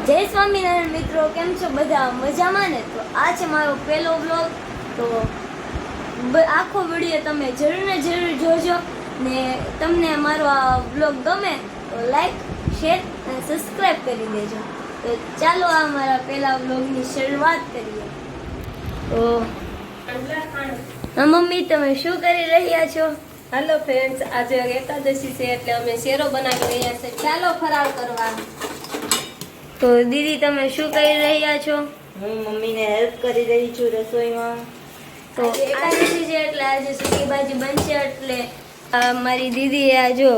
જય સ્વામિનારાયણ મિત્રો, કેમ છો બધા? મજામાં ને? તો આ છે મારો પહેલો વ્લોગ. તો આખો વિડીયો તમે જરૂર ને જરૂર જોજો ને તમને મારો આ વ્લોગ ગમે તો લાઈક, શેર અને સબસ્ક્રાઈબ કરી દેજો. તો ચાલો આ મારા પહેલા વ્લોગની શરૂઆત કરીએ. તો મમ્મી, તમે શું કરી રહ્યા છો? હેલો ફ્રેન્ડ્સ, આજે એકાદશી છે એટલે અમે શેરો બનાવી રહ્યા છે. ચાલો ફરાળ કરવા. તો દીદી, તમે શું કરી રહ્યા છો? હું મમ્મીને હેલ્પ કરી રહી છું રસોઈમાં. તો એકાદશી છે એટલે આજે સૂકી ભાજી બનશે. એટલે મારી દીદી આ જો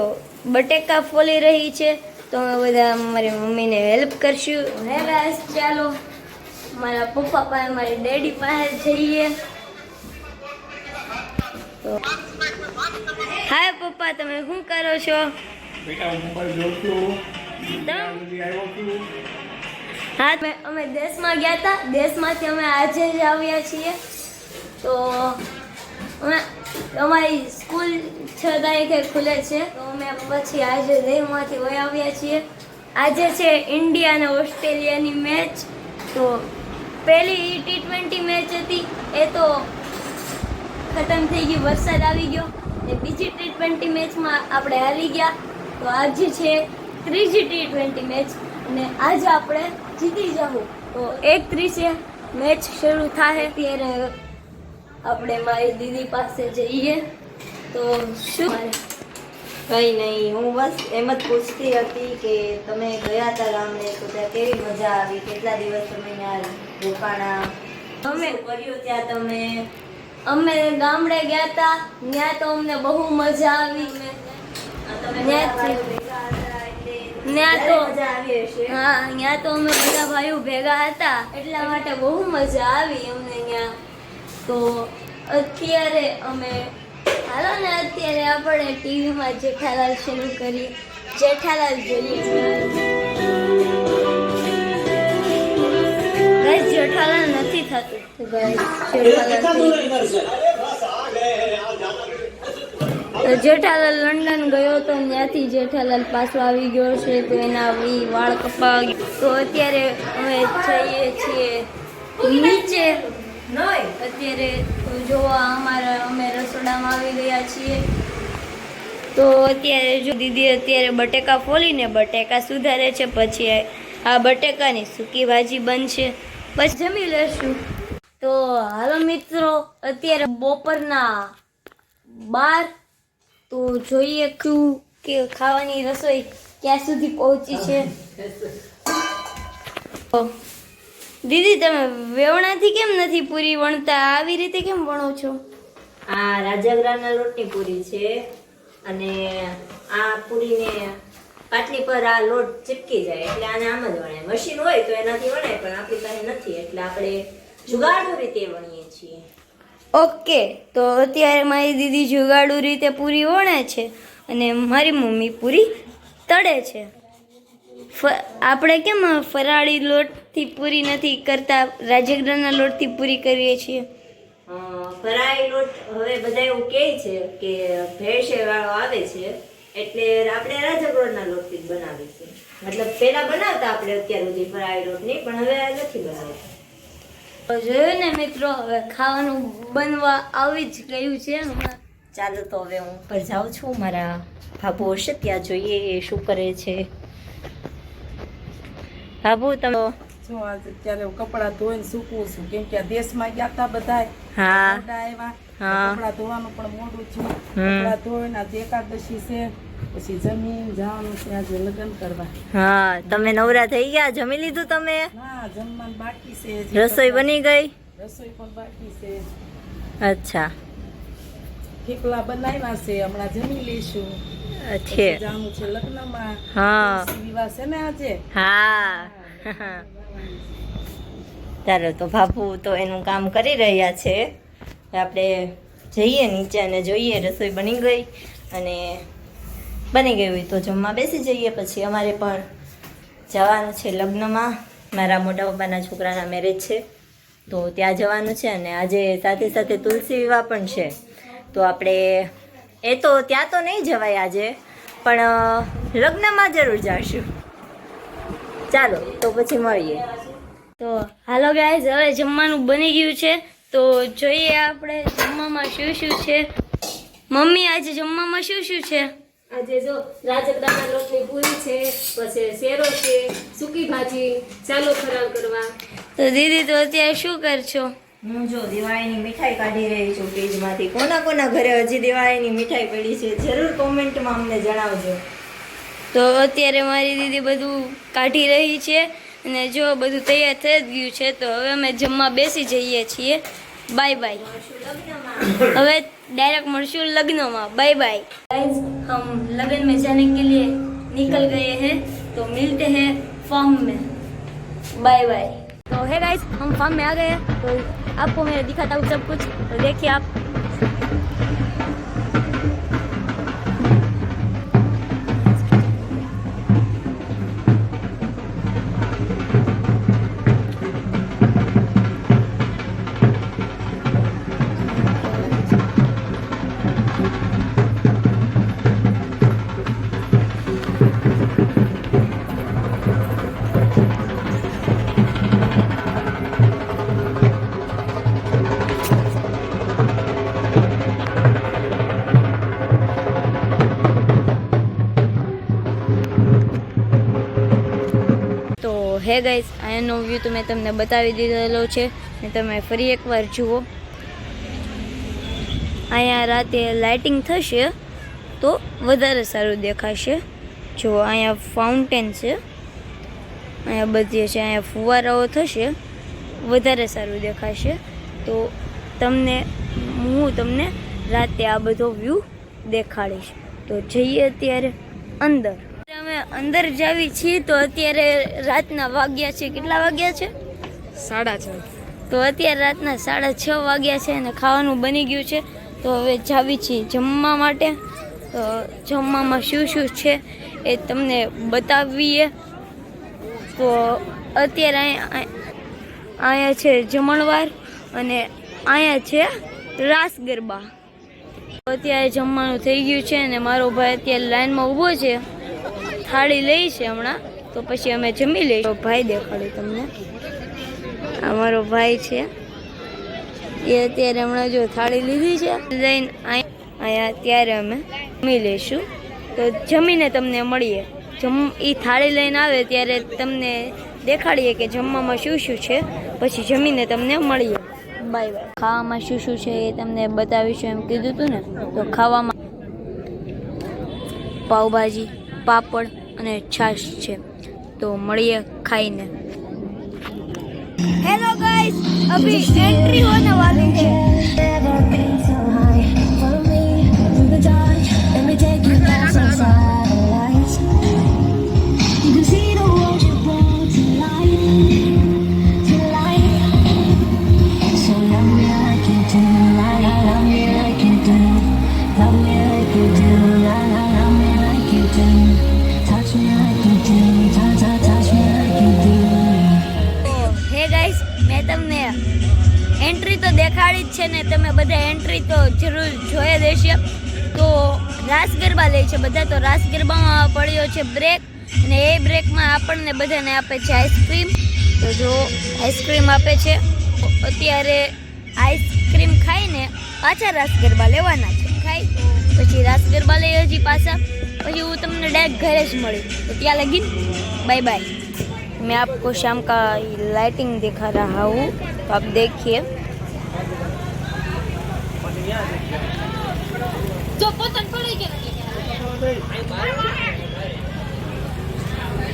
બટેકા ફોલી રહી છે, તો અમે બધા મારી મમ્મીને હેલ્પ કરશું. હે ગાઈસ, ચાલો મારા પપ્પા પાસે, મારી ડેડી પાસે જઈએ. તો હાય પપ્પા, તમે શું કરો છો? બેટા હું મોબાઈલ જોઉં છું. હા, અમે દેશમાં ગયા હતા. દેશમાંથી અમે આજે જ આવ્યા છીએ. તો અમે અમારી સ્કૂલ 6 તારીખે ખુલે છે, તો અમે પછી આજે દેશમાંથી વહી આવ્યા છીએ. આજે છે ઇન્ડિયા અને ઓસ્ટ્રેલિયાની મેચ. તો પહેલી T20 મેચ હતી એ તો ખતમ થઈ ગઈ, વરસાદ આવી ગયો. ને બીજી T20 મેચમાં આપણે હારી ગયા. તો આજે છે ત્રીજી T20 મેચ અને આજે આપણે જીતી જવું. તો 1-30 મેચ શરૂ થાય ત્યારે આપણે મારી દીદી પાસે જઈએ. તો શું કઈ નહીં, હું બસ એમ જ પૂછતી હતી કે તમે ગયા હતા ગામડે તો ત્યાં કેવી મજા આવી, કેટલા દિવસ તમે ત્યાં રોકાણા, અમે શું કર્યું ત્યાં તમે? અમે ગામડે ગયા હતા, ત્યાં તો અમને બહુ મજા આવી. તમે ત્યાંથી- ભેગા હતા એટલે ત્યાં તો મજા આવી હશે. હા, ત્યાં તો અમે બધા ભાઈઓ ભેગા હતા એટલા માટે બહુ મજા આવી અમને ત્યાં. તો અત્યારે અમે હાલો ને, અત્યારે આપણે ટીવીમાં જેઠાલાલ શરૂ કરીએ. જેઠાલાલ જોઈએ. ગાઈસ, જેઠાલાલ નથી થતું. તો ગાઈસ, જેઠાલાલ લંડન ગયો તો ત્યાંથી જેઠાલાલ પાછો આવી ગયો છે. તો એના વાળ કપા. તો અત્યારે અમે જઈએ છીએ નીચે. અત્યારે તો જોવા અમે રસોડામાં આવી ગયા છીએ. તો અત્યારે જો દીદી અત્યારે બટેકા ફોલીને બટેકા સુધારે છે. પછી આ બટેકાની સૂકી ભાજી બનશે, પછી જમી લેશું. તો હાલો મિત્રો, અત્યારે બપોરના 12. તો જોઈએ કે ખાવાની રસોઈ ક્યાં સુધી પહોંચી છે. દીદી, તમે વેવણાથી કેમ નથી પૂરી વણતા? આવી રીતે કેમ વણો છો? આ રાજગરાના લોટની પૂરી છે અને આ પૂરીને પાટલી પર આ લોટ ચીપકી જાય એટલે આને આમ જ વણાય. મશીન હોય તો એનાથી વણાય, પણ આપણી પાસે નથી એટલે આપણે જુગાડુ રીતે વણીએ છીએ. ઓકે, તો અત્યારે મારી દીદી જુગાડુ રીતે પૂરી વણે છે અને મારી મમ્મી પૂરી તળે છે. આપણે કેમ ફરાળી લોટથી પૂરી નથી કરતા, રાજગરાના લોટથી પૂરી કરીએ છીએ. ફરાળી લોટ હવે બધા એવું કહે છે કે ભેળસેળ વાળો આવે છે એટલે આપણે રાજગરાના લોટથી જ બનાવીશું. મતલબ પહેલા બનાવતા આપણે અત્યાર સુધી ફરાળી લોટની, પણ હવે નથી બનાવતા. જોયું ને મિત્રો, હવે ખાવાનું બનવા આવી જ ગયું છે. ચાલો તો હવે હું ઉપર જાઉં છું, મારા ભાભુ હશે ત્યાં જોઈએ એ શું કરે છે. ભાભુ, તમે જો આજે અત્યારે હું કપડાં ધોઈને સૂકવું છું, કેમ કે આ દેશમાં ગયા હતા બધાય. હા. મોડા આવ્યા. હા. કપડાં ધોવાનું પણ મોડું થયું. હમ. કપડાં ધોઈને આજે એકાદશી છે, પછી જમીન જવાનું છે આજે લગ્ન કરવા. હા, તમે નવરા થઈ ગયા? જમી લીધું તમે? ના, જમવાનું બાકી છે હજી. રસોઈ બની ગઈ? રસોઈ પણ બાકી છે. અચ્છા. થેપલા બનાવ્યા છે, હમણાં જમી લઈશું. છે. પછી જવાનું છે લગ્નમાં. હા. તુલસી વિવાહ છે ને આજે. હા. ચાલો તો ભાભુ તો એનું કામ કરી રહ્યા છે. આપણે જઈએ નીચે અને જોઈએ રસોઈ બની ગઈ, અને બની ગઈ હોય તો જમવા બેસી જઈએ. પછી અમારે પણ જવાનું છે લગ્નમાં. મારા મોટા પપ્પાના છોકરાના મેરેજ છે તો ત્યાં જવાનું છે, અને આજે સાથે સાથે તુલસી વિવાહ પણ છે. તો આપણે ત્યાં તો નહીં જવાય આજે, પણ લગ્નમાં જરૂર જઈશું. ચાલો તો પછી મળીએ. તો હાલો ગાઈઝ, હવે જમવાનું બની ગયું છે. તો જોઈએ આપણે જમવામાં શું શું છે. મમ્મી, આજે જમવામાં શું શું છે? આજે જો રાજગરાના લોટની પૂરી છે, પછી શેરો છે, સૂકી ભાજી. ચાલો ફરાળ કરવા. તો દીદી તો અત્યારે શું કરશો? હું જો દિવાળીની મીઠાઈ કાઢી રહી છું ફ્રીજમાંથી. કોના કોના ઘરે હજી દિવાળીની મીઠાઈ પડી છે જરૂર કોમેન્ટમાં અમને જણાવજો. તો અત્યારે મારી દીદી બધું કાઢી રહી છે અને જો બધું તૈયાર થઈ જ ગયું છે. તો હવે અમે જમવા બેસી જઈએ છીએ. Bye bye. હવે डायरेक्ट मशहूर लग्नों में. बाय बाय गाइस, हम लगन में जाने के लिए निकल गए हैं. तो मिलते हैं फार्म में. Bye bye. तो है गाइस, हम फार्म में आ गए हैं. तो आपको मैं दिखाता हूँ सब कुछ. तो देखिए आप. હે ગાઈસ, અહીંયાનો વ્યૂ તો મેં તમને બતાવી દીધેલો છે ને તમે ફરી એકવાર જુઓ. અહીંયા રાતે લાઇટિંગ થશે તો વધારે સારું દેખાશે. જો અહીંયા ફાઉન્ટેન છે, અહીંયા બધી છે, અહીંયા ફુવારાઓ થશે, વધારે સારું દેખાશે. તો હું તમને રાતે આ બધો વ્યૂ દેખાડીશ. તો જઈએ અત્યારે અંદર. અમે અંદર જાવી છીએ. તો અત્યારે રાતના વાગ્યા છે, કેટલા વાગ્યા છે? 6:30. તો અત્યારે રાતના 6:30 વાગ્યા છે અને ખાવાનું બની ગયું છે. તો હવે જાવી છીએ જમવા માટે. તો જમવામાં શું શું છે એ તમને બતાવીએ. તો અત્યારે અહીંયા છે જમણવાર અને અહીંયા છે રાસ ગરબા. તો અત્યારે જમવાનું થઈ ગયું છે અને મારો ભાઈ અત્યારે લાઈનમાં ઊભો છે, થાળી લઈ છે હમણાં. તો પછી અમે જમી લઈશું. ભાઈ દેખાડું તમને. આ મારો ભાઈ છે, એ અત્યારે હમણાં જો થાળી લીધી છે લઈને અહીંયા. ત્યારે અમે જમી લઈશું. તો જમીને તમને મળીએ. એ થાળી લઈને આવે ત્યારે તમને દેખાડીએ કે જમવામાં શું શું છે. પછી જમીને તમને મળીએ. Bye bye. ખાવામાં શું શું છે એ તમને બતાવીશું એમ કીધું હતું ને. તો ખાવામાં પાવભાજી, પાપડ અને છાશ છે. તો મળીએ ખાઈને. હેલો ગાઈસ, અભી એન્ટ્રી હોने वाली है. એન્ટ્રી તો દેખાડી જ છે ને, તમે બધા એન્ટ્રી તો જરૂર જોઈ દેશે. તો રાસ ગરબા લે છે બધા. તો રાસ ગરબામાં પડ્યો છે બ્રેક અને એ બ્રેકમાં આપણને બધાને આપે છે આઈસ્ક્રીમ. તો જો આઈસ્ક્રીમ આપે છે. અત્યારે આઈસ્ક્રીમ ખાઈને પાછા રાસ ગરબા લેવાના છે. ખાઈ પછી રાસ ગરબા લઈ હજી પાછા. પછી હું તમને ડાયરેક્ટ ઘરે જ મળી. તો ત્યાં લગી बाय बाय. मैं आपको शाम का लाइटिंग दिखा रहा हूँ. तो आप देखिए.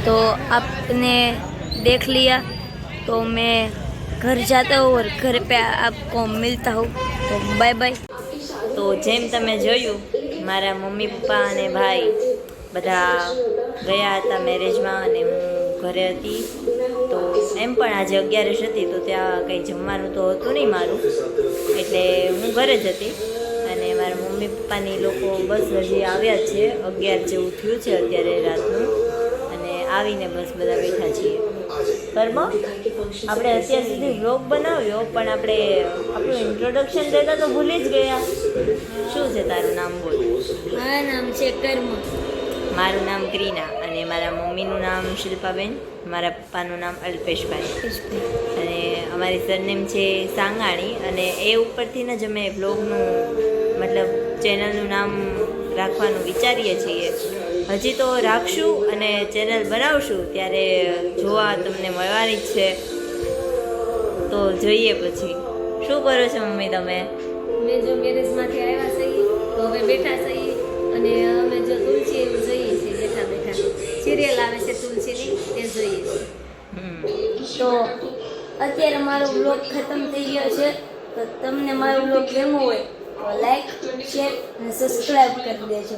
तो आपने देख लिया. तो मैं घर जाता हूँ और घर पे आपको मिलता हूँ. तो बाय बाय. તો જેમ તમે જોયું, મારા મમ્મી પપ્પા અને ભાઈ બધા ગયા હતા મેરેજમાં અને હું ઘરે હતી. તો એમ પણ આજે 11 હતી તો ત્યાં કંઈ જમવાનું તો હતું નહીં મારું, એટલે હું ઘરે જ હતી. અને મારા મમ્મી પપ્પાની લોકો બસ હજી આવ્યા જ છે. 11 જેવું થયું છે અત્યારે રાતનું. અને આવીને બસ બધા બેઠા છીએ. કર્મો, આપણે અત્યાર સુધી વ્લોગ બનાવ્યો પણ આપણે આપણું ઇન્ટ્રોડક્શન દેતા તો ભૂલી જ ગયા. શું છે તારું નામ? બોલ. મારું નામ છે કર્મ. મારું નામ ક્રીના અને મારા મમ્મીનું નામ શિલ્પાબેન, મારા પપ્પાનું નામ અલ્પેશભાઈ અને અમારી સરનેમ છે સાંગાણી. અને એ ઉપરથી જ અમે વ્લોગનું મતલબ ચેનલનું નામ રાખવાનું વિચારીએ છીએ. હજી તો રાખશું અને ચેનલ બનાવશું ત્યારે જોવા તમને મળવાની જ છે. તો જોઈએ પછી. શું કરો છો મમ્મી તમે? અમે જો મેરેજમાંથી આવ્યા છીએ તો હવે બેઠા છીએ અને અમે જો તુલસી એવું જોઈએ છીએ બેઠા બેઠા. સિરિયલ આવે છે તુલસીની તે જોઈએ છીએ. તો અત્યારે મારો બ્લોગ ખતમ થઈ ગયો છે. તો તમને મારો બ્લોગ ગમ્યો હોય તો લાઈક, શેર અને સબસ્ક્રાઈબ કરી દેજો.